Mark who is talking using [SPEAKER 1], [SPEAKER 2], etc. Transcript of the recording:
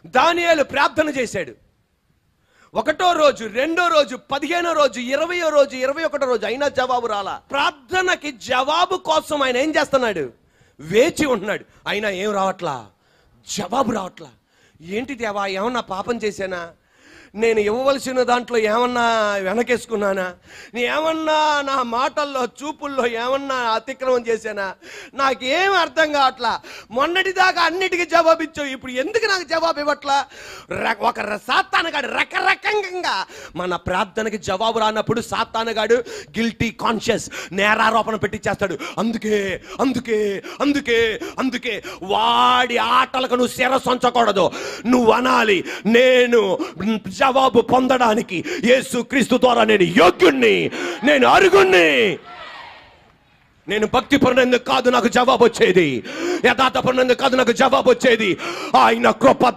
[SPEAKER 1] దానియేలు ప్రార్థన చేశాడు. 1వ రోజు, 2వ రోజు, 15వ రోజు, 20వ రోజు, 21వ రోజు అయినా జవాబు రాలా. ప్రార్థనకి జవాబు కోసం ఆయన ఏం చేస్తున్నాడు? వేచి ఉంటున్నాడు. అయినా ఏం రావట్లా, జవాబు రావట్లా. ఏంటి దేవా, ఏమన్నా పాపం చేశానా? నేను ఇవ్వవలసిన దాంట్లో ఏమన్నా వెనకేసుకున్నానా? ఏమన్నా నా మాటల్లో చూపుల్లో ఏమన్నా అతిక్రమం చేశానా? నాకేం అర్థం కావట్లా. మొన్నటిదాకా అన్నిటికీ జవాబిచ్చావు, ఇప్పుడు ఎందుకు నాకు జవాబు ఇవ్వట్లా? ఒక సాతానుగాడు రకరకంగా మన ప్రార్థనకి జవాబు రానప్పుడు సాతానుగాడు గిల్టీ కాన్షియస్ నేరారోపణ పెట్టించేస్తాడు. అందుకే అందుకే అందుకే అందుకే వాడి ఆటలకు నువ్వు శిరస్సు ఉంచకూడదు. నువ్వు అనాలి, నేను జవాబు పొందడానికి యేసుక్రీస్తు ద్వారా నేను యోగ్యుణ్ణి, నేను అర్హుణ్ణి. నేను భక్తి పరునందుకు కాదు నాకు జవాబు వచ్చేది, యథార్థ పరునందుకు కాదు నాకు జవాబు వచ్చేది. ఆయన కృప